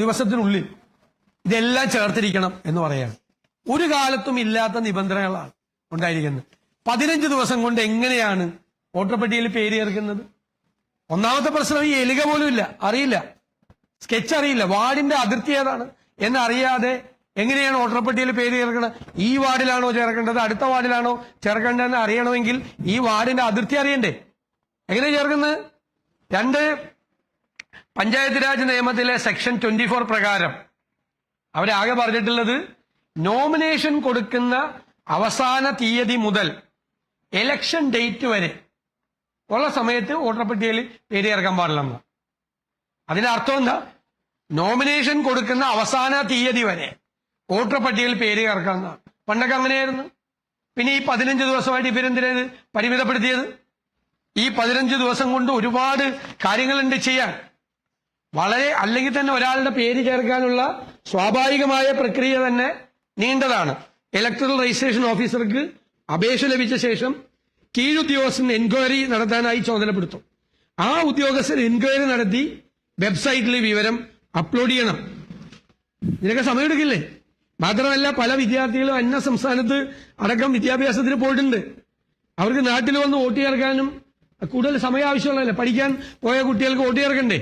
ദിവസത്തിനുള്ളിൽ ഇതെല്ലാം ചേർത്തിരിക്കണം എന്ന് പറയാണ്. ഒരു കാലത്തും ഇല്ലാത്ത നിബന്ധനകളാണ് ഉണ്ടായിരിക്കുന്നത്. 15 ദിവസം കൊണ്ട് എങ്ങനെയാണ് വോട്ടർ പട്ടികയിൽ പേര് ചേർക്കുന്നത്? ഒന്നാമത്തെ പ്രശ്നം, ഈ എലിക പോലും ഇല്ല, അറിയില്ല, സ്കെച്ച് അറിയില്ല, വാർഡിന്റെ അതിർത്തി ഏതാണ് എന്നറിയാതെ എങ്ങനെയാണ് വോട്ടർ പട്ടികയിൽ പേര് ചേർക്കുന്നത്? ഈ വാർഡിലാണോ ചേർക്കേണ്ടത്, അടുത്ത വാർഡിലാണോ ചേർക്കേണ്ടതെന്ന് അറിയണമെങ്കിൽ ഈ വാർഡിന്റെ അതിർത്തി അറിയണ്ടേ? എങ്ങനെ ചേർക്കുന്നത്? 2 പഞ്ചായത്ത് രാജ് നിയമത്തിലെ സെക്ഷൻ 24 പ്രകാരം അവരാകെ പറഞ്ഞിട്ടുള്ളത് നോമിനേഷൻ കൊടുക്കുന്ന അവസാന തീയതി മുതൽ ഇലക്ഷൻ ഡേറ്റ് വരെ ഉള്ള സമയത്ത് വോട്ടർ പട്ടികയിൽ പേര് ചേർക്കാൻ പാടില്ലെന്ന്. അതിന്റെ അർത്ഥം എന്താ? നോമിനേഷൻ കൊടുക്കുന്ന അവസാന തീയതി വരെ വോട്ടർ പട്ടികയിൽ പേര് ചേർക്കാമെന്നാണ്. പണ്ടൊക്കെ അങ്ങനെയായിരുന്നു. പിന്നെ ഈ 15 ദിവസമായിട്ട് ഇവരെന്തിനത് പരിമിതപ്പെടുത്തിയത്? ഈ 15 ദിവസം കൊണ്ട് ഒരുപാട് കാര്യങ്ങളുണ്ട് ചെയ്യാൻ. അല്ലെങ്കിൽ തന്നെ ഒരാളുടെ പേര് ചേർക്കാനുള്ള സ്വാഭാവികമായ പ്രക്രിയ തന്നെ നീണ്ടതാണ്. ഇലക്ടറൽ രജിസ്ട്രേഷൻ ഓഫീസർക്ക് അപേക്ഷ ലഭിച്ച ശേഷം കീഴുദ്യോഗസ്ഥൻ എൻക്വയറി നടത്താനായി ചുമതലപ്പെടുത്തും. ആ ഉദ്യോഗസ്ഥൻ എൻക്വയറി നടത്തി വെബ്സൈറ്റിൽ വിവരം അപ്ലോഡ് ചെയ്യണം. ഇതിനൊക്കെ സമയമെടുക്കില്ലേ? മാത്രമല്ല, പല വിദ്യാർത്ഥികളും അന്യ സംസ്ഥാനത്ത് അടക്കം വിദ്യാഭ്യാസത്തിന് പോയിട്ടുണ്ട്. അവർക്ക് നാട്ടിൽ വന്ന് വോട്ട് ചേർക്കാനും കൂടുതൽ സമയം ആവശ്യമുള്ളതല്ലേ. പഠിക്കാൻ പോയ കുട്ടികൾക്ക് വോട്ട് ചേർക്കണ്ടേ?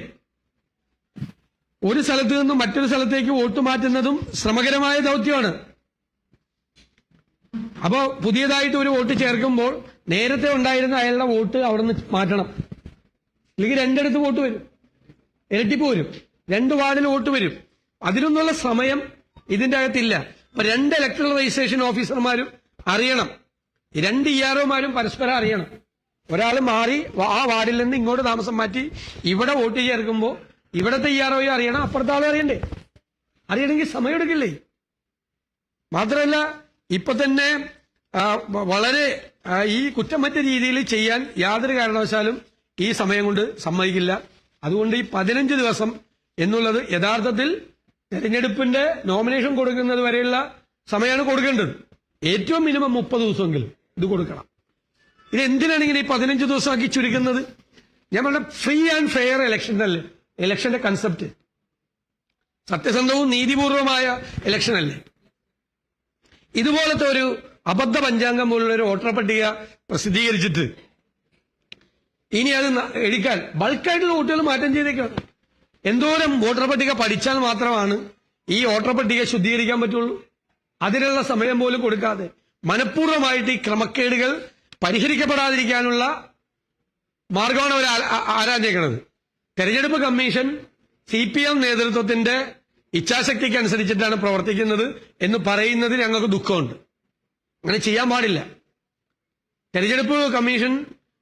ഒരു സ്ഥലത്ത് നിന്നും മറ്റൊരു സ്ഥലത്തേക്ക് വോട്ട് മാറ്റുന്നതും ശ്രമകരമായ ദൗത്യമാണ്. അപ്പോ പുതിയതായിട്ട് ഒരു വോട്ട് ചേർക്കുമ്പോൾ നേരത്തെ ഉണ്ടായിരുന്ന അയാളുടെ വോട്ട് അവിടെ നിന്ന് മാറ്റണം. അല്ലെങ്കിൽ 2 വോട്ട് വരും, ഇരട്ടിപ്പ് വരും, 2 വാർഡിൽ വോട്ട് വരും. അതിനൊന്നുള്ള സമയം ഇതിന്റെ അകത്തില്ല. അപ്പൊ 2 ഇലക്ടറൽ രജിസ്ട്രേഷൻ ഓഫീസർമാരും അറിയണം, 2 ഇആർഒമാരും പരസ്പരം അറിയണം. ഒരാൾ മാറി ആ വാർഡിൽ നിന്ന് ഇങ്ങോട്ട് താമസം മാറ്റി ഇവിടെ വോട്ട് ചേർക്കുമ്പോൾ ഇവിടത്തെ ഇആർഒയും അറിയണം, അപ്പുറത്തെ ആളെ അറിയണ്ടേ? അറിയണമെങ്കിൽ സമയമെടുക്കില്ലേ? മാത്രമല്ല, ഇപ്പൊ തന്നെ വളരെ ഈ കുറ്റമറ്റ രീതിയിൽ ചെയ്യാൻ യാതൊരു കാരണവശാലും ഈ സമയം കൊണ്ട് സമ്മതിക്കില്ല. അതുകൊണ്ട് ഈ 15 ദിവസം എന്നുള്ളത് യഥാർത്ഥത്തിൽ തെരഞ്ഞെടുപ്പിന്റെ നോമിനേഷൻ കൊടുക്കുന്നത് വരെയുള്ള സമയമാണ് കൊടുക്കേണ്ടത്. ഏറ്റവും മിനിമം 30 ദിവസമെങ്കിലും ഇത് കൊടുക്കണം. ഇത് എന്തിനാണ് ഇങ്ങനെ ഈ 15 ദിവസമാക്കി ചുരുക്കുന്നത്? ഞാൻ പറഞ്ഞ ഫ്രീ ആൻഡ് ഫെയർ ഇലക്ഷൻ അല്ലേ ഇലക്ഷന്റെ കൺസെപ്റ്റ്. സത്യസന്ധവും നീതിപൂർവമായ ഇലക്ഷൻ അല്ലേ? ഇതുപോലത്തെ ഒരു അബദ്ധ പഞ്ചാംഗം പോലുള്ള ഒരു വോട്ടർ പട്ടിക പ്രസിദ്ധീകരിച്ചിട്ട് ഇനി അത് എടുക്കാൻ ബൾക്കായിട്ടുള്ള വോട്ടുകൾ മാറ്റം ചെയ്തേക്കാണ്. എന്തോരം വോട്ടർ പട്ടിക പഠിച്ചാൽ മാത്രമാണ് ഈ വോട്ടർ പട്ടിക ശുദ്ധീകരിക്കാൻ പറ്റുള്ളൂ. അതിനുള്ള സമയം പോലും കൊടുക്കാതെ മനഃപൂർവ്വമായിട്ട് ഈ ക്രമക്കേടുകൾ പരിഹരിക്കപ്പെടാതിരിക്കാനുള്ള മാർഗമാണ് അവർ ആരാഞ്ഞേക്കുന്നത്. തെരഞ്ഞെടുപ്പ് കമ്മീഷൻ CPM നേതൃത്വത്തിന്റെ ഇച്ഛാശക്തിക്ക് അനുസരിച്ചിട്ടാണ് പ്രവർത്തിക്കുന്നത് എന്ന് പറയുന്നതിൽ ഞങ്ങൾക്ക് ദുഃഖമുണ്ട്. അങ്ങനെ ചെയ്യാൻ പാടില്ല. തെരഞ്ഞെടുപ്പ് കമ്മീഷൻ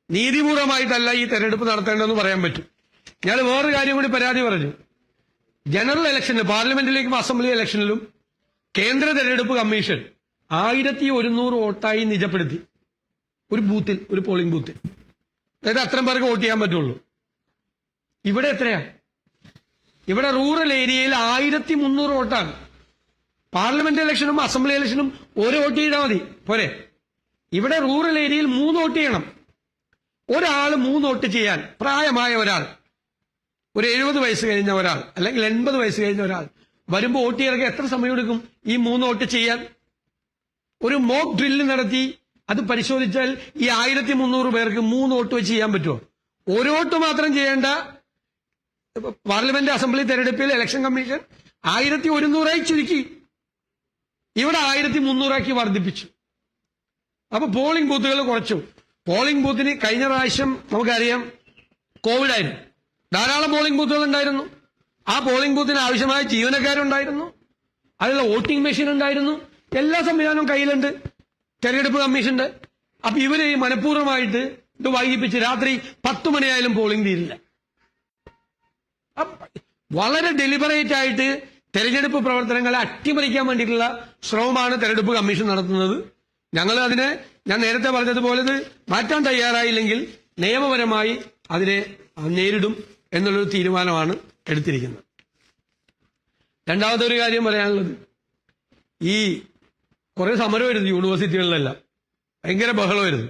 നീതിപൂർവമായിട്ടല്ല ഈ തെരഞ്ഞെടുപ്പ് നടത്തേണ്ടതെന്ന് പറയാൻ പറ്റും. ഞാൻ വേറൊരു കാര്യം കൂടി പരാതി പറഞ്ഞു. ജനറൽ ഇലക്ഷനിൽ, പാർലമെന്റിലേക്കും അസംബ്ലി ഇലക്ഷനിലും കേന്ദ്ര തെരഞ്ഞെടുപ്പ് കമ്മീഷൻ 1100 വോട്ടായി നിജപ്പെടുത്തി ഒരു ബൂത്തിൽ, ഒരു പോളിംഗ് ബൂത്തിൽ. അതായത് അത്രയും പേർക്ക് വോട്ട് ചെയ്യാൻ പറ്റുള്ളൂ. ഇവിടെ എത്രയാ? ഇവിടെ റൂറൽ ഏരിയയിൽ 1300 വോട്ടാണ്. പാർലമെന്റ് ഇലക്ഷനും അസംബ്ലി ഇലക്ഷനും ഒരു വോട്ട് ചെയ്താൽ മതി, പോരെ? ഇവിടെ റൂറൽ ഏരിയയിൽ 3 വോട്ട് ചെയ്യണം. ഒരാൾ 3 വോട്ട് ചെയ്യാൻ പ്രായമായ ഒരാൾ, ഒരു 70 വയസ്സ് കഴിഞ്ഞ ഒരാൾ, അല്ലെങ്കിൽ 80 വയസ്സ് കഴിഞ്ഞ ഒരാൾ വരുമ്പോൾ വോട്ട് ചെയ്യാൻ എത്ര സമയം എടുക്കും ഈ 3 വോട്ട് ചെയ്യാൻ? ഒരു മോക്ക് ഡ്രില്ല് നടത്തി അത് പരിശോധിച്ചാൽ ഈ 1300 പേർക്ക് 3 വോട്ട് വെച്ച് ചെയ്യാൻ പറ്റുമോ? ഒരു വോട്ട് മാത്രം ചെയ്യേണ്ട പാർലമെന്റ് അസംബ്ലി തെരഞ്ഞെടുപ്പിൽ ഇലക്ഷൻ കമ്മീഷൻ 1100 ചുരുക്കി. ഇവിടെ 1300 വർദ്ധിപ്പിച്ചു. അപ്പൊ പോളിംഗ് ബൂത്തുകൾ കുറച്ചു. പോളിംഗ് ബൂത്തിന് കഴിഞ്ഞ പ്രാവശ്യം നമുക്കറിയാം കോവിഡ് ആയിരുന്നു, ധാരാളം പോളിംഗ് ബൂത്തുകൾ ഉണ്ടായിരുന്നു. ആ പോളിംഗ് ബൂത്തിന് ആവശ്യമായ ജീവനക്കാരുണ്ടായിരുന്നു, അതിലുള്ള വോട്ടിംഗ് മെഷീൻ ഉണ്ടായിരുന്നു, എല്ലാ സംവിധാനവും കയ്യിലുണ്ട് തെരഞ്ഞെടുപ്പ് കമ്മീഷന്റെ. അപ്പൊ ഇവര് മനഃപൂർവ്വമായിട്ട് ഇത് വൈകിപ്പിച്ച് രാത്രി 10 മണിയായാലും പോളിംഗ് തീരില്ല. വളരെ ഡെലിബറേറ്റ് ആയിട്ട് തെരഞ്ഞെടുപ്പ് പ്രവർത്തനങ്ങളെ അട്ടിമറിക്കാൻ വേണ്ടിയിട്ടുള്ള ശ്രമമാണ് തെരഞ്ഞെടുപ്പ് കമ്മീഷൻ നടത്തുന്നത്. ഞങ്ങൾ അതിനെ, ഞാൻ നേരത്തെ പറഞ്ഞതുപോലെ ഇത് മാറ്റാൻ തയ്യാറായില്ലെങ്കിൽ നിയമപരമായി അതിനെ നേരിടും എന്നുള്ളൊരു തീരുമാനമാണ് എടുത്തിരിക്കുന്നത്. രണ്ടാമത്തെ ഒരു കാര്യം പറയാനുള്ളത്, ഈ കുറെ സമരമായിരുന്നു യൂണിവേഴ്സിറ്റികളിലെല്ലാം, ഭയങ്കര ബഹളമായിരുന്നു.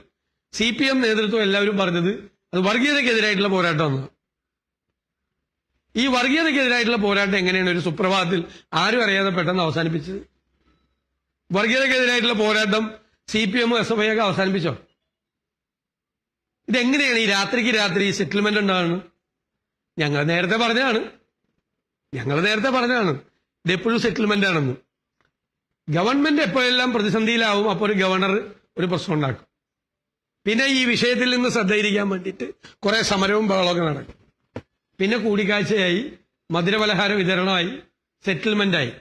CPM നേതൃത്വം എല്ലാവരും പറഞ്ഞത് അത് വർഗീയതയ്ക്കെതിരായിട്ടുള്ള പോരാട്ടമാണ്. ഈ വർഗീയതയ്ക്കെതിരായിട്ടുള്ള പോരാട്ടം എങ്ങനെയാണ് ഒരു സുപ്രഭാതത്തിൽ ആരും അറിയാതെ പെട്ടെന്ന് അവസാനിപ്പിച്ചത്? വർഗീയതയ്ക്കെതിരായിട്ടുള്ള പോരാട്ടം CPM SFI ഒക്കെ അവസാനിപ്പിച്ചോ? ഇതെങ്ങനെയാണ് ഈ രാത്രിക്ക് രാത്രി സെറ്റിൽമെന്റ് ഉണ്ടാകുന്നത്? ഞങ്ങൾ നേരത്തെ പറഞ്ഞതാണ് ഇതെപ്പോഴും സെറ്റിൽമെന്റ് ആണെന്ന്. ഗവൺമെന്റ് എപ്പോഴെല്ലാം പ്രതിസന്ധിയിലാവും അപ്പോൾ ഒരു ഗവർണർ ഒരു പ്രശ്നം ഉണ്ടാക്കും. പിന്നെ ഈ വിഷയത്തിൽ നിന്ന് ശ്രദ്ധയിരിക്കാൻ വേണ്ടിയിട്ട് കുറെ സമരവും ബഹളമൊക്കെ നടക്കും. പിന്നെ കൂടിക്കാഴ്ചയായി, മധുരപലഹാര വിതരണമായി, സെറ്റിൽമെന്റായി.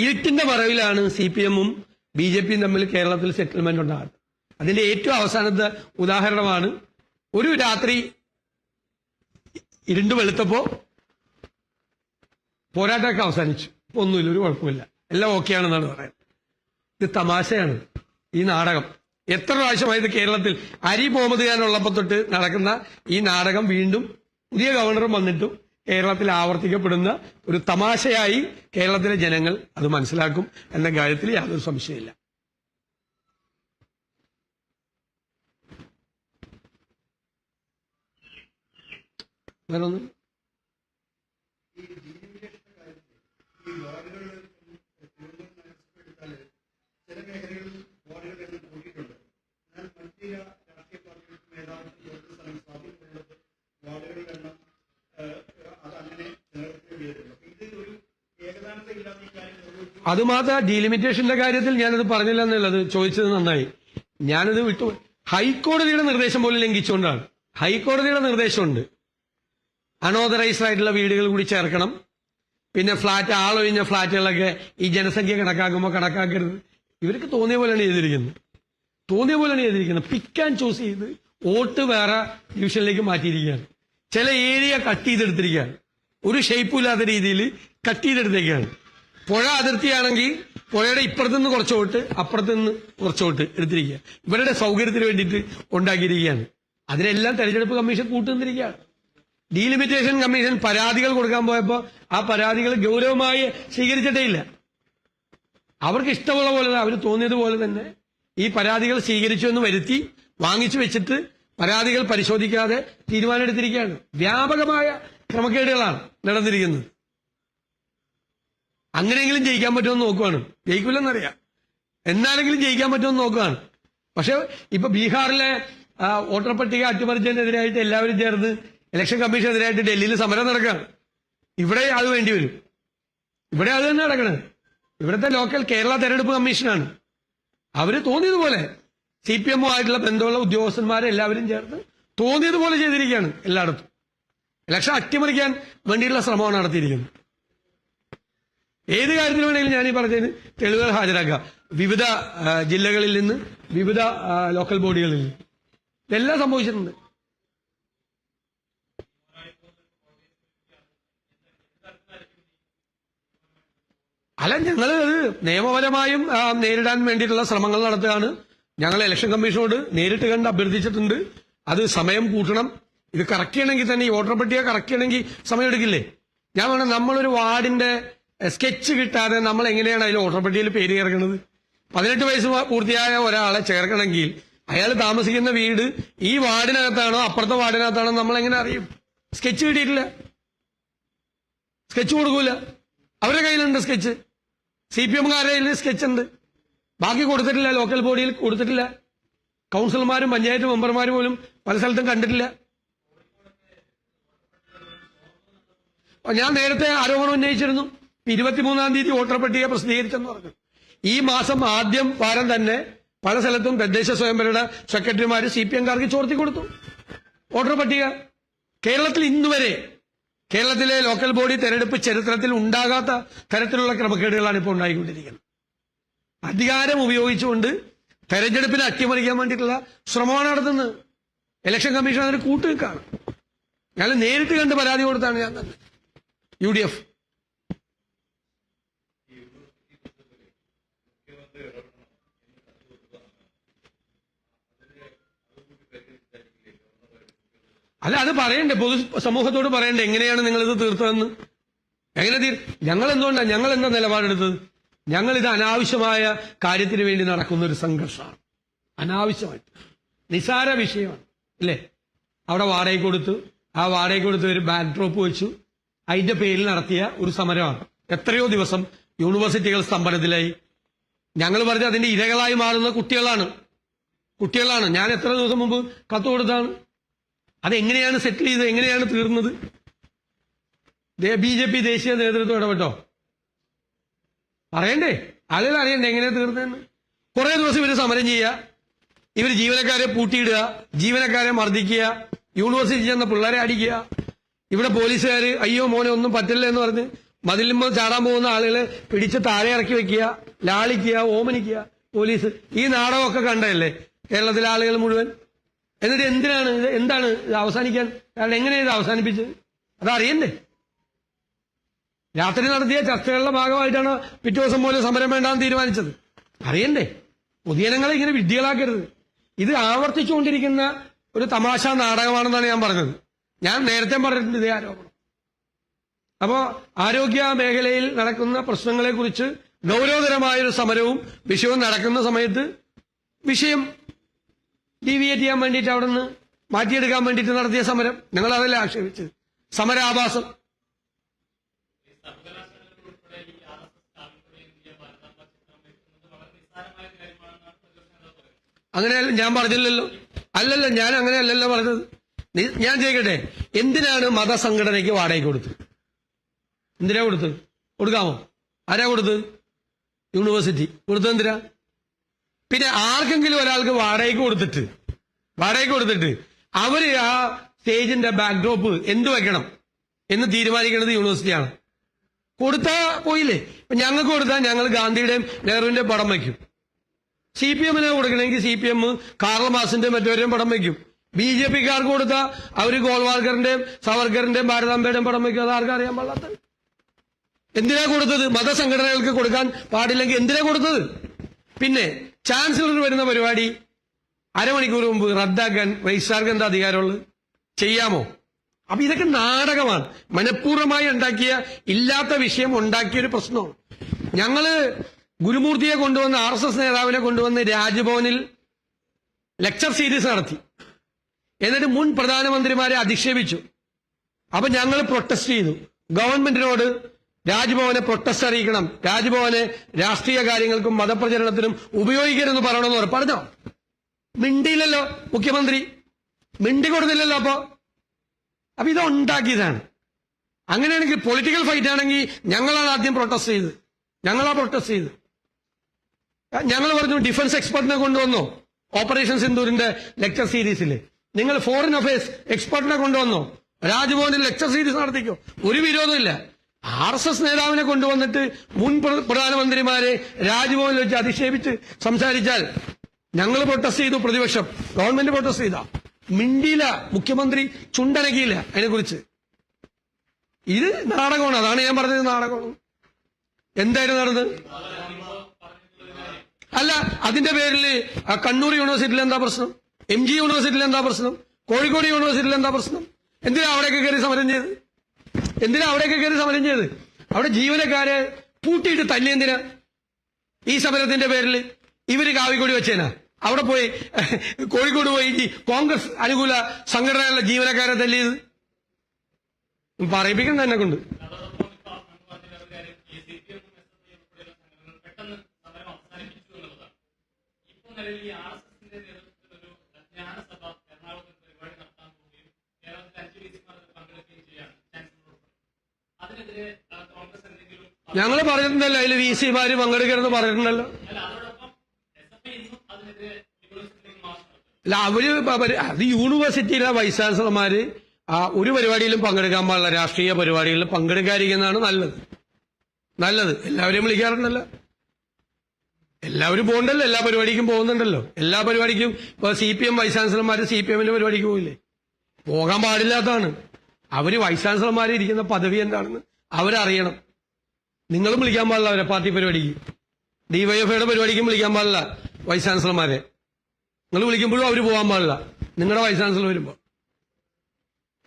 ഇരുട്ടിന്റെ മറവിലാണ് CPM-ഉം BJP-യും തമ്മിൽ കേരളത്തിൽ സെറ്റിൽമെന്റ് ഉണ്ടാകുന്നത്. അതിന്റെ ഏറ്റവും അവസാനത്തെ ഉദാഹരണമാണ് ഒരു രാത്രി ഇരുണ്ട് വെളുത്തപ്പോ പോരാട്ടമൊക്കെ അവസാനിച്ചു. ഒന്നുമില്ല, ഒരു കുഴപ്പമില്ല, എല്ലാം ഓക്കെയാണെന്നാണ് പറയുന്നത്. ഇത് തമാശയാണ് ഈ നാടകം. എത്ര പ്രാവശ്യമായത് കേരളത്തിൽ അരി മുഹമ്മദ് ഖാൻ ഉള്ളപ്പോൾ തൊട്ട് നടക്കുന്ന ഈ നാടകം വീണ്ടും പുതിയ ഗവർണറും വന്നിട്ടും കേരളത്തിൽ ആവർത്തിക്കപ്പെടുന്ന ഒരു തമാശയായി കേരളത്തിലെ ജനങ്ങൾ അത് മനസ്സിലാക്കും എന്ന കാര്യത്തിൽ യാതൊരു സംശയമില്ല. വേറൊന്നും അതുമാത്രം ഡീലിമിറ്റേഷന്റെ കാര്യത്തിൽ ഞാനത് പറഞ്ഞില്ല എന്നുള്ളത് ചോദിച്ചത് നന്നായി. ഞാനത് വിട്ടു. ഹൈക്കോടതിയുടെ നിർദ്ദേശം പോലും ലംഘിച്ചുകൊണ്ടാണ്. ഹൈക്കോടതിയുടെ നിർദ്ദേശമുണ്ട്, അൺഓതറൈസ്ഡ് ആയിട്ടുള്ള വീടുകൾ കൂടി ചേർക്കണം. പിന്നെ ആളൊഴിഞ്ഞ ഫ്ളാറ്റുകളൊക്കെ ഈ ജനസംഖ്യ കണക്കാക്കുമ്പോൾ കണക്കാക്കരുത്. ഇവർക്ക് തോന്നിയ പോലെയാണ് ചെയ്തിരിക്കുന്നത്. പിക്ക് ആൻഡ് ചൂസ് ചെയ്ത് വോട്ട് വേറെ ഡിവിഷനിലേക്ക് മാറ്റിയിരിക്കുകയാണ്. ചില ഏരിയ കട്ട് ചെയ്തെടുത്തിരിക്കുകയാണ്. ഒരു ഷേപ്പുമില്ലാത്ത രീതിയിൽ കട്ട് ചെയ്തെടുത്തേക്കാണ്. പുഴ അതിർത്തിയാണെങ്കിൽ പുഴയുടെ ഇപ്പുറത്തുനിന്ന് കുറച്ച് വോട്ട്, അപ്പുറത്തുനിന്ന് കുറച്ച് വോട്ട് എടുത്തിരിക്കുക. ഇവരുടെ സൗകര്യത്തിന് വേണ്ടിയിട്ട് ഉണ്ടാക്കിയിരിക്കുകയാണ്. അതിനെല്ലാം തെരഞ്ഞെടുപ്പ് കമ്മീഷൻ കൂട്ടുനിന്നിരിക്കുകയാണ്. ഡീലിമിറ്റേഷൻ കമ്മീഷൻ പരാതികൾ കൊടുക്കാൻ പോയപ്പോൾ ആ പരാതികൾ ഗൗരവമായി സ്വീകരിച്ചിട്ടേ ഇല്ല. അവർക്ക് ഇഷ്ടമുള്ള പോലെ, അവർ തോന്നിയതുപോലെ തന്നെ ഈ പരാതികൾ സ്വീകരിച്ചു എന്ന് വരുത്തി വാങ്ങിച്ചു വെച്ചിട്ട് പരാതികൾ പരിശോധിക്കാതെ തീരുമാനമെടുത്തിരിക്കുകയാണ്. വ്യാപകമായ ക്രമക്കേടുകളാണ് നടന്നിരിക്കുന്നത്. അങ്ങനെയെങ്കിലും ജയിക്കാൻ പറ്റുമെന്ന് നോക്കുകയാണ്. ജയിക്കില്ലെന്നറിയാം, എന്നാലെങ്കിലും ജയിക്കാൻ പറ്റുമെന്ന് നോക്കുകയാണ്. പക്ഷെ ഇപ്പൊ ബീഹാറിലെ വോട്ടർ പട്ടിക അട്ടിമറിച്ചതിനെതിരായിട്ട് എല്ലാവരും ചേർന്ന് ഇലക്ഷൻ കമ്മീഷനെതിരായിട്ട് ഡൽഹിയിൽ സമരം നടക്കുകയാണ്. ഇവിടെ അത് വേണ്ടി വരും. ഇവിടെ അത് തന്നെ നടക്കണത്. ഇവിടുത്തെ ലോക്കൽ കേരള തെരഞ്ഞെടുപ്പ് കമ്മീഷനാണ്. അവര് തോന്നിയതുപോലെ CPM-ഉമായിട്ടുള്ള ബന്ധമുള്ള ഉദ്യോഗസ്ഥന്മാരെ എല്ലാവരും ചേർന്ന് തോന്നിയതുപോലെ ചെയ്തിരിക്കുകയാണ്. എല്ലായിടത്തും ഇലക്ഷൻ അട്ടിമറിക്കാൻ വേണ്ടിയിട്ടുള്ള ശ്രമമാണ് നടത്തിയിരിക്കുന്നത്. ഏത് കാര്യത്തിന് വേണമെങ്കിലും ഞാൻ ഈ പറഞ്ഞതിന് തെളിവുകൾ ഹാജരാക്കുക. വിവിധ ജില്ലകളിൽ നിന്ന്, വിവിധ ലോക്കൽ ബോഡികളിൽ നിന്ന് ഇതെല്ലാം സംഭവിച്ചിട്ടുണ്ട്. അല്ല, ഞങ്ങൾ നിയമപരമായും നേരിടാൻ വേണ്ടിയിട്ടുള്ള ശ്രമങ്ങൾ നടത്തുകയാണ്. ഞങ്ങൾ ഇലക്ഷൻ കമ്മീഷനോട് നേരിട്ട് കണ്ട് അഭ്യർത്ഥിച്ചിട്ടുണ്ട്. അത് സമയം കൂട്ടണം. ഇത് കറക്റ്റ് ചെയ്യണമെങ്കിൽ തന്നെ, ഈ വോട്ടർ പട്ടിക കറക്റ്റ് ചെയ്യണമെങ്കിൽ സമയമെടുക്കില്ലേ? ഞാൻ പറഞ്ഞ നമ്മളൊരു വാർഡിന്റെ സ്കെച്ച് കിട്ടാതെ നമ്മൾ എങ്ങനെയാണ് അതിൽ വോട്ടർ പട്ടികയിൽ പേര് ചേർക്കുന്നത്? 18 വയസ്സ് പൂർത്തിയായ ഒരാളെ ചേർക്കണമെങ്കിൽ അയാൾ താമസിക്കുന്ന വീട് ഈ വാർഡിനകത്താണോ അപ്പുറത്തെ വാർഡിനകത്താണോ നമ്മൾ എങ്ങനെ അറിയും? സ്കെച്ച് കിട്ടിയിട്ടില്ല, സ്കെച്ച് കൊടുക്കൂല. അവരുടെ കയ്യിലുണ്ട് സ്കെച്ച്, CPM-കാരുടെ കയ്യിൽ സ്കെച്ച് ഉണ്ട്, ബാക്കി കൊടുത്തിട്ടില്ല. ലോക്കൽ ബോഡിയിൽ കൊടുത്തിട്ടില്ല. കൗൺസിലർമാരും പഞ്ചായത്ത് മെമ്പർമാരും പോലും പല സ്ഥലത്തും കണ്ടിട്ടില്ല. ഞാൻ നേരത്തെ ആരോപണം ഉന്നയിച്ചിരുന്നു. 23-ാം തീയതി വോട്ടർ പട്ടിക പ്രസിദ്ധീകരിച്ചെന്ന് പറഞ്ഞു. ഈ മാസം ആദ്യം വാരം തന്നെ പല സ്ഥലത്തും തദ്ദേശ സ്വയംഭരണ സെക്രട്ടറിമാര് CPM-കാർക്ക് ചോർത്തി കൊടുത്തു വോട്ടർ പട്ടിക. കേരളത്തിൽ ഇന്നുവരെ കേരളത്തിലെ ലോക്കൽ ബോഡി തെരഞ്ഞെടുപ്പ് ചരിത്രത്തിൽ ഉണ്ടാകാത്ത തരത്തിലുള്ള ക്രമക്കേടുകളാണ് ഇപ്പോൾ ഉണ്ടായിക്കൊണ്ടിരിക്കുന്നത്. അധികാരം ഉപയോഗിച്ചുകൊണ്ട് തെരഞ്ഞെടുപ്പിനെ അട്ടിമറിക്കാൻ വേണ്ടിയിട്ടുള്ള ശ്രമമാണ് നടത്തുന്നത്. ഇലക്ഷൻ കമ്മീഷൻ അതിന് കൂട്ടുനിൽക്കാണ്. ഞാൻ നേരിട്ട് കണ്ട് പരാതി കൊടുത്താണ് ഞാൻ തന്നെ UDF. അല്ല, അത് പറയണ്ടേ, പൊതു സമൂഹത്തോട് പറയണ്ടേ എങ്ങനെയാണ് നിങ്ങളിത് തീർത്തതെന്ന്? എങ്ങനെ ഞങ്ങൾ എന്താ നിലപാടെടുത്തത്? ഞങ്ങൾ ഇത് അനാവശ്യമായ കാര്യത്തിന് വേണ്ടി നടക്കുന്ന ഒരു സംഘർഷമാണ്. അനാവശ്യമായിട്ട് നിസാര വിഷയമാണ് അല്ലേ? അവിടെ വാടകയ്ക്ക് കൊടുത്തു, ആ വാടകയ്ക്ക് കൊടുത്ത് ഒരു ബാക്ക് ഡ്രോപ്പ് വെച്ചു, അതിന്റെ പേരിൽ നടത്തിയ ഒരു സമരമാണ്. എത്രയോ ദിവസം യൂണിവേഴ്സിറ്റികൾ സ്തംഭനത്തിലായി. ഞങ്ങൾ പറഞ്ഞ അതിന്റെ ഇരകളായി മാറുന്ന കുട്ടികളാണ്. ഞാൻ എത്ര ദിവസം മുമ്പ് കത്ത് കൊടുത്താണ്. അതെങ്ങനെയാണ് സെറ്റിൽ ചെയ്തത്, എങ്ങനെയാണ് തീർന്നത്? BJP ദേശീയ നേതൃത്വം ഇടപെട്ടോ? പറയണ്ടേ, ആളുകൾ അറിയണ്ടേ എങ്ങനെയാ തീർന്നതെന്ന്? കുറെ ദിവസം ഇവര് സമരം ചെയ്യുക, ഇവർ ജീവനക്കാരെ പൂട്ടിയിടുക, ജീവനക്കാരെ മർദ്ദിക്കുക, യൂണിവേഴ്സിറ്റി ചെന്ന പിള്ളേരെ അടിക്കുക. ഇവിടെ പോലീസുകാര് അയ്യോ മോനെ ഒന്നും പറ്റില്ല എന്ന് പറഞ്ഞ് മതിലുമ്പോൾ ചാടാൻ പോകുന്ന ആളുകളെ പിടിച്ച് താഴെ ഇറക്കി വെക്കുക, ലാളിക്കുക, ഓമനിക്കുക പോലീസ്. ഈ നാടകമൊക്കെ കണ്ടതല്ലേ കേരളത്തിലെ ആളുകൾ മുഴുവൻ? എന്നിട്ട് എന്താണ് ഇത് അവസാനിക്കാൻ? കാരണം എങ്ങനെയാണ് ഇത് അവസാനിപ്പിച്ചത്? അതറിയണ്ടേ? രാത്രി നടത്തിയ ചർച്ചകളുടെ ഭാഗമായിട്ടാണ് പിറ്റേ ദിവസം പോലെ സമരം വേണ്ടാന്ന് തീരുമാനിച്ചത്. അറിയണ്ടേ? പൊതുജനങ്ങളെ ഇങ്ങനെ വിഡ്ഢികളാക്കരുത്. ഇത് ആവർത്തിച്ചുകൊണ്ടിരിക്കുന്ന ഒരു തമാശ നാടകമാണെന്നാണ് ഞാൻ പറഞ്ഞത്. ഞാൻ നേരത്തെ പറഞ്ഞിട്ടുണ്ട് ഇതേ ആരോപണം. അപ്പോ ആരോഗ്യ മേഖലയിൽ നടക്കുന്ന പ്രശ്നങ്ങളെ കുറിച്ച് ഗൗരവതരമായൊരു സമരവും വിഷയവും നടക്കുന്ന സമയത്ത് വിഷയം ഡീവിയേറ്റ് ചെയ്യാൻ വേണ്ടിയിട്ട് അവിടെ നിന്ന് മാറ്റിയെടുക്കാൻ വേണ്ടിയിട്ട് നടത്തിയ സമരം, ഞങ്ങൾ അതല്ലേ ആക്ഷേപിച്ചത്? സമരാഭാസം. അങ്ങനെ ഞാൻ പറഞ്ഞില്ലല്ലോ. അല്ലല്ലോ, ഞാൻ അങ്ങനെയല്ലല്ലോ പറഞ്ഞത്. ഞാൻ ചോദിക്കട്ടെ, എന്തിനാണ് മതസംഘടനയ്ക്ക് വാടകയ്ക്ക് കൊടുത്തത്? എന്തിനാ കൊടുത്തത്? കൊടുക്കാമോ? ആരാ കൊടുത്തത്? യൂണിവേഴ്സിറ്റി കൊടുത്തത് എന്തിനാ? പിന്നെ ആർക്കെങ്കിലും ഒരാൾക്ക് വാടകയ്ക്ക് കൊടുത്തിട്ട് അവര് ആ സ്റ്റേജിന്റെ ബാക്ക്ഡ്രോപ്പ് എന്ത് വെക്കണം എന്ന് തീരുമാനിക്കുന്നത് യൂണിവേഴ്സിറ്റിയാണ്. കൊടുത്താ പോയില്ലേ? ഇപ്പൊ ഞങ്ങൾക്ക് കൊടുത്താൽ ഞങ്ങൾ ഗാന്ധിയുടെയും നെഹ്റുവിന്റെയും പടം വയ്ക്കും. CPM-ന് കൊടുക്കണമെങ്കിൽ CPM കാർൽ മാർക്സിന്റെയും മറ്റവരെയും പടം വയ്ക്കും. BJP-ക്കാർക്ക് കൊടുത്താൽ അവര് ഗോൾവാൾക്കറിന്റെയും സവർക്കറിന്റെയും ഭാരതാംബയുടെയും പടം വയ്ക്കും. അത് ആർക്കും അറിയാൻ പാടില്ലാത്ത എന്തിനാ കൊടുത്തത്? മതസംഘടനകൾക്ക് കൊടുക്കാൻ പാടില്ലെങ്കിൽ എന്തിനാ കൊടുത്തത്? പിന്നെ ചാൻസലർ വരുന്ന പരിപാടി അരമണിക്കൂർ മുമ്പ് റദ്ദാക്കാൻ രജിസ്ട്രാർക്ക് എന്താ അധികാരമുള്ളത്? ചെയ്യാമോ? അപ്പൊ ഇതൊക്കെ നാടകമാണ്. മനഃപൂർവ്വമായി ഉണ്ടാക്കിയ, ഇല്ലാത്ത വിഷയം ഉണ്ടാക്കിയൊരു പ്രശ്നമാണ്. ഞങ്ങള് ഗുരുമൂർത്തിയെ കൊണ്ടുവന്ന്, RSS നേതാവിനെ കൊണ്ടുവന്ന് രാജ്ഭവനിൽ ലെക്ചർ സീരീസ് നടത്തി. എന്നിട്ട് മുൻ പ്രധാനമന്ത്രിമാരെ അധിക്ഷേപിച്ചു. അപ്പൊ ഞങ്ങൾ പ്രൊട്ടസ്റ്റ് ചെയ്തു. ഗവൺമെന്റിനോട് രാജ്ഭവനെ പ്രൊട്ടസ്റ്റ് അറിയിക്കണം, രാജ്ഭവനെ രാഷ്ട്രീയ കാര്യങ്ങൾക്കും മതപ്രചരണത്തിനും ഉപയോഗിക്കരുതെന്ന് പറയണമെന്ന് പറഞ്ഞോ? മിണ്ടിയില്ലല്ലോ മുഖ്യമന്ത്രി, മിണ്ടി കൊടുത്തില്ലല്ലോ. അപ്പൊ ഇത് ഉണ്ടാക്കിയതാണ്. അങ്ങനെയാണെങ്കിൽ പൊളിറ്റിക്കൽ ഫൈറ്റ് ആണെങ്കിൽ ഞങ്ങളാണ് ആദ്യം പ്രൊട്ടസ്റ്റ് ചെയ്തത്. ഞങ്ങൾ പറഞ്ഞു ഡിഫൻസ് എക്സ്പെർട്ടിനെ കൊണ്ടുവന്നോ ഓപ്പറേഷൻ സിന്ദൂരിന്റെ ലെക്ചർ സീരീസിൽ? നിങ്ങൾ ഫോറിൻ അഫയേഴ്സ് എക്സ്പെർട്ടിനെ കൊണ്ടുവന്നോ? രാജ്ഭവനിൽ ലെക്ചർ സീരീസ് നടത്തിക്കോ, ഒരു വിരോധമില്ല. RSS നേതാവിനെ കൊണ്ടുവന്നിട്ട് മുൻ പ്രധാനമന്ത്രിമാരെ രാജ്ഭവനിൽ വെച്ച് അധിക്ഷേപിച്ച് സംസാരിച്ചാൽ ഞങ്ങൾ പ്രൊട്ടസ്റ്റ് ചെയ്തു, പ്രതിപക്ഷം, ഗവൺമെന്റ് പ്രൊട്ടസ്റ്റ് ചെയ്ത മിണ്ടിയില്ല, മുഖ്യമന്ത്രി ചുണ്ടനക്കിയില്ല അതിനെക്കുറിച്ച്. ഇത് നാടകമാണ്. അതാണ് ഞാൻ പറഞ്ഞത്, നാടകമാണ്. എന്തായിരുന്നു നടന്നത്? അല്ല, അതിന്റെ പേരിൽ കണ്ണൂർ യൂണിവേഴ്സിറ്റിയിൽ എന്താ പ്രശ്നം? MG യൂണിവേഴ്സിറ്റിയിൽ എന്താ പ്രശ്നം? കോഴിക്കോട് യൂണിവേഴ്സിറ്റിയിൽ എന്താ പ്രശ്നം? എന്തിനാ അവിടെയൊക്കെ കയറി സമരം ചെയ്ത്? അവിടെ ജീവനക്കാരെ പൂട്ടിയിട്ട് തല്ലി എന്തിനാ? ഈ സമരത്തിന്റെ പേരിൽ ഇവര് കാവിക്കൊടി വെച്ചേനാ? അവിടെ പോയി കോഴിക്കോട് പോയി ഈ കോൺഗ്രസ് അനുകൂല സംഘടനകളുടെ ജീവനക്കാരെ തല്ലിയത്? പറയിപ്പിക്കണം എന്നെ കൊണ്ട്. ഞങ്ങൾ പറഞ്ഞിട്ടുണ്ടല്ലോ, അതിൽ VC-മാര് പങ്കെടുക്കരുതെന്ന് പറഞ്ഞിട്ടുണ്ടല്ലോ. അല്ല, അത് യൂണിവേഴ്സിറ്റിയിലെ വൈസ് ചാൻസലർമാര് ഒരു പരിപാടിയിലും പങ്കെടുക്കാൻ പാടില്ല, രാഷ്ട്രീയ പരിപാടികളിലും പങ്കെടുക്കാതിരിക്കുന്നതാണ് നല്ലത്. എല്ലാവരെയും വിളിക്കാറുണ്ടല്ലോ, എല്ലാവരും പോകണ്ടല്ലോ, എല്ലാ പരിപാടിക്കും പോകുന്നുണ്ടല്ലോ. എല്ലാ പരിപാടിക്കും ഇപ്പൊ CPM വൈസ് ചാൻസലർമാര് CPM-ന്റെ പരിപാടിക്ക് പോയില്ലേ? പോകാൻ പാടില്ലാത്തതാണ്. അവര് വൈസ് ചാൻസലർമാര് ഇരിക്കുന്ന പദവി എന്താണെന്ന് അവരറിയണം. നിങ്ങളും വിളിക്കാൻ പാടില്ല അവരെ പാർട്ടി പരിപാടിക്ക്. DYFIയുടെ പരിപാടിക്കും വിളിക്കാൻ പാടില്ല വൈസ് ചാൻസലർമാരെ. നിങ്ങൾ വിളിക്കുമ്പോഴും അവര് പോകാൻ പാടില്ല, നിങ്ങളുടെ വൈസ് ചാൻസലർ വരുമ്പോ.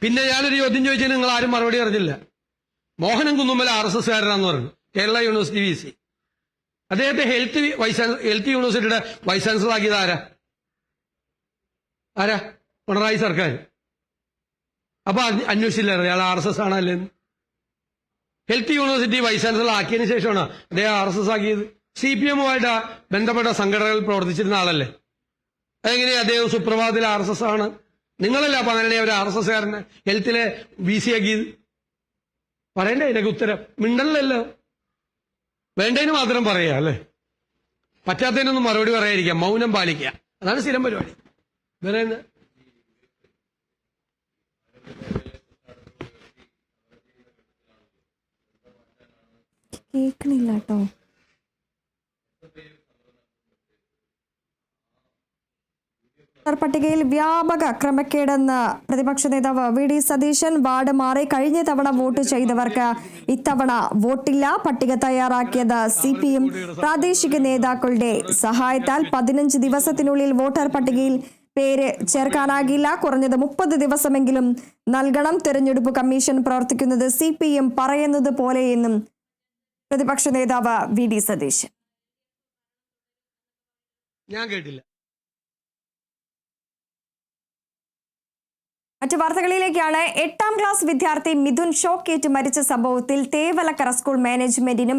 പിന്നെ ഞാനൊരു ചോദ്യം ചോദിച്ചാൽ നിങ്ങൾ ആരും മറുപടി അറിഞ്ഞില്ല. മോഹനൻ കുന്നുമ്മൽ RSS-കാരനാന്ന് പറഞ്ഞു, കേരള യൂണിവേഴ്സിറ്റി VC. അദ്ദേഹത്തെ ഹെൽത്ത് യൂണിവേഴ്സിറ്റിയുടെ വൈസ് ചാൻസലർ ആക്കിയത് ആരാ? പിണറായി സർക്കാർ. അപ്പൊ അന്വേഷിച്ചില്ലായിരുന്നു അയാൾ RSS ആണല്ലേന്ന്? ഹെൽത്ത് യൂണിവേഴ്സിറ്റി വൈസ് ചാൻസലർ ആക്കിയതിനു ശേഷമാണ് അദ്ദേഹം RSS ആക്കിയത്. CPM-ഉമായിട്ട് ബന്ധപ്പെട്ട സംഘടനകളിൽ പ്രവർത്തിച്ചിരുന്ന ആളല്ലേ. അതെങ്ങനെയാ അദ്ദേഹം സുപ്രഭാതത്തിൽ RSS ആണ്? നിങ്ങളല്ല അപ്പൊ അങ്ങനെ ഒരു RSS-കാരനെ ഹെൽത്തിലെ VC ആക്കിയത്? പറയണ്ടേ ഇതിനൊക്കെ ഉത്തരം? മിണ്ടല്ലോ. വേണ്ടതിന് മാത്രം പറയാ അല്ലേ, പറ്റാത്തതിനൊന്നും മറുപടി പറയാതിരിക്കാം, മൗനം പാലിക്കുക, അതാണ് സ്ഥിരം പരിപാടി. വേറെ കേൾക്കണില്ല കേട്ടോ. പട്ടികയിൽ വ്യാപക ക്രമക്കേടെന്ന് പ്രതിപക്ഷ നേതാവ് VD സതീശൻ. വാർഡ് മാറി കഴിഞ്ഞ തവണ വോട്ട് ചെയ്തവർക്ക് ഇത്തവണ വോട്ടില്ല. പട്ടിക തയ്യാറാക്കിയത് CPM പ്രാദേശിക നേതാക്കളുടെ സഹായത്താൽ. 15 ദിവസത്തിനുള്ളിൽ വോട്ടർ പട്ടികയിൽ പേര് ചേർക്കാനാകില്ല. കുറഞ്ഞത് 30 ദിവസമെങ്കിലും നൽകണം. തെരഞ്ഞെടുപ്പ് കമ്മീഷൻ പ്രവർത്തിക്കുന്നത് CPM പറയുന്നത് പോലെയെന്നും പ്രതിപക്ഷ നേതാവ് VD സതീശൻ. ഞാൻ കേട്ടില്ല. മറ്റു വാർത്തകളിലേക്കാണ്. 8ാം ക്ലാസ് വിദ്യാർത്ഥി മിഥുൻ ഷോക്കേറ്റ് മരിച്ച സംഭവത്തിൽ തേവലക്കര സ്കൂൾ മാനേജ്മെന്റിനും